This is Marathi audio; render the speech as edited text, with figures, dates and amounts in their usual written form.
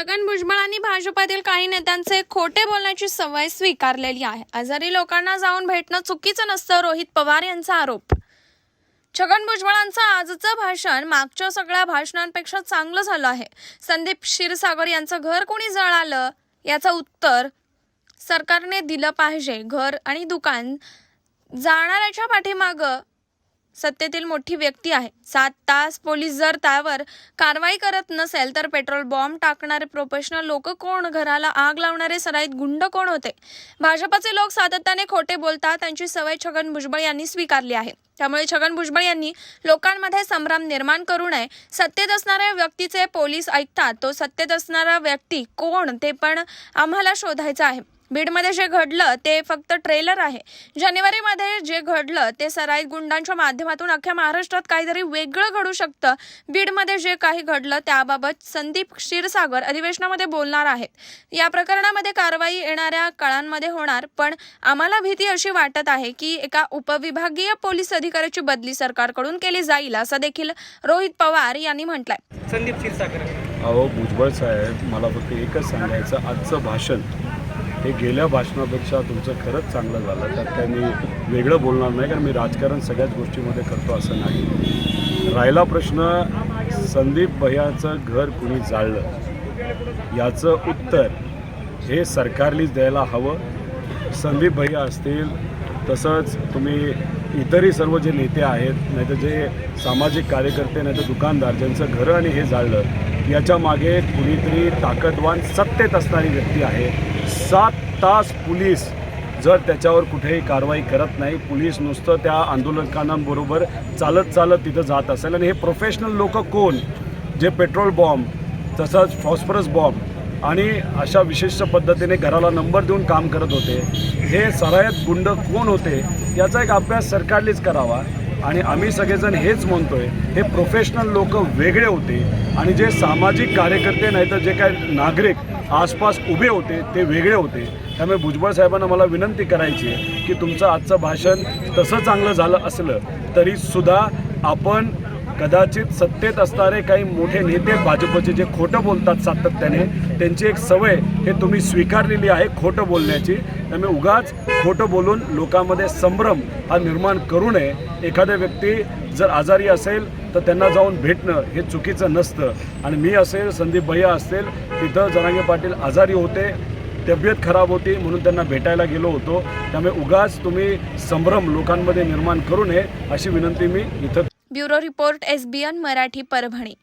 छगन भुजबळांनी भाजपातील काही नेत्यांचे खोटे बोलण्याची सवय स्वीकारलेली आहे। आजारी लोकांना जाऊन भेटणं चुकीचं नसतं, रोहित पवार यांचा आरोप। छगन भुजबळांचं आजचं भाषण मागच्या सगळ्या भाषणांपेक्षा चांगलं झालं आहे। संदीप क्षीरसागर यांचं घर कोणी जळालं याचं उत्तर सरकारने दिलं पाहिजे। घर आणि दुकान जाणाऱ्याच्या पाठीमागं सत्तेतील मोठी व्यक्ती आहे। 7 तास पोलीस जर त्यावर कारवाई करत नसेल तर पेट्रोल बॉम्ब टाकणारे प्रोफेशनल लोक कोण, घराला आग लावणारे सराईत गुंड कोण होते? भाजपचे लोक सातत्याने खोटे बोलतात, त्यांची सवय छगन भुजबळ यांनी स्वीकारली आहे। त्यामुळे छगन भुजबळ यांनी लोकांमध्ये संभ्रम निर्माण करू नये। सत्तेत असणाऱ्या व्यक्तीचे पोलीस ऐकतात, तो सत्तेत असणारा व्यक्ती कोण ते पण आम्हाला शोधायचं आहे। बीडमध्ये जे घडलं ते फक्त ट्रेलर आहे। जानेवारीमध्ये जे घडलं ते सराईत गुंडांच्या माध्यमातून अख्ख्या महाराष्ट्रात काहीतरी वेगळं घडू शकतं। बीडमध्ये जे काही घडलं त्याबाबत संदीप क्षीरसागर अधिवेशनामध्ये बोलणार आहेत। या प्रकरणामध्ये कारवाई येणाऱ्या काळांमध्ये होणार, पण आम्हाला भीती अशी वाटत आहे की एका उपविभागीय पोलीस अधिकाऱ्याची बदली सरकारकडून केली जाईल, असं देखील रोहित पवार यांनी म्हटलंय। संदीप क्षीरसागर भुजबळ साहेब, मला फक्त एकच सांगायचं, आजचं भाषण हे गेल्या भाषणापेक्षा तुमचं खरंच चांगलं झालं। त्यात काय मी वेगळं बोलणार नाही, कारण मी राजकारण सगळ्याच गोष्टीमध्ये करतो असं नाही। राहिला प्रश्न संदीप भैयाचं घर कुणी जाळलं याचं उत्तर हे सरकारलीच द्यायला हवं। संदीप भैया असतील, तसंच तुम्ही इतरही सर्व जे नेते आहेत, नाहीतर जे सामाजिक कार्यकर्ते, नाहीतर दुकानदार ज्यांचं घरं आणि हे जाळलं, याच्या मागे कुणीतरी ताकदवान सत्तेत असणारी व्यक्ती आहे। 7 तास पोलीस जर त्याच्यावर कुठेही कारवाई करत नाही, पोलीस नुसतं त्या आंदोलकांबरोबर चालत तिथं जात असेल, आणि हे प्रोफेशनल लोक कोण, जे पेट्रोल बॉम्ब, तसंच फॉस्फरस बॉम्ब आणि अशा विशिष्ट पद्धतीने घराला नंबर देऊन काम करत होते, हे सराईत गुंड कोण होते याचा एक अभ्यास सरकारनेच करावा। आणि आम्ही सगळेजण हेच म्हणतोय, हे प्रोफेशनल लोक वेगळे होते आणि जे सामाजिक कार्यकर्ते नाहीतर जे काही नागरिक आसपास उभे होते ते वेगळे होते। त्यामुळे भुजबळ साहेबांना मला विनंती करायची आहे की तुमचं आजचं भाषण तसं चांगलं झालं असलं तरीसुद्धा आपण कदाचित सत्तेत असणारे काही मोठे नेते भाजपचे जे खोटं बोलतात सातत्याने, त्यांची एक सवय हे तुम्ही स्वीकारलेली आहे खोटं बोलण्याची। त्यामुळे उगाच खोटं बोलून लोकांमध्ये संभ्रम हा निर्माण करू नये। एखादा व्यक्ती जर आजारी असेल तर त्यांना जाऊन भेटणं हे चुकीचं नसतं। आणि मी असेल, संदीप भैया असतील, तिथं जरांगे पाटील आजारी होते, तब्येत खराब होती म्हणून त्यांना भेटायला गेलो होतो। त्यामुळे उगाच तुम्ही संभ्रम लोकांमध्ये निर्माण करू नये अशी विनंती मी इथं। Bureau report, SBN Marathi, Parbhani.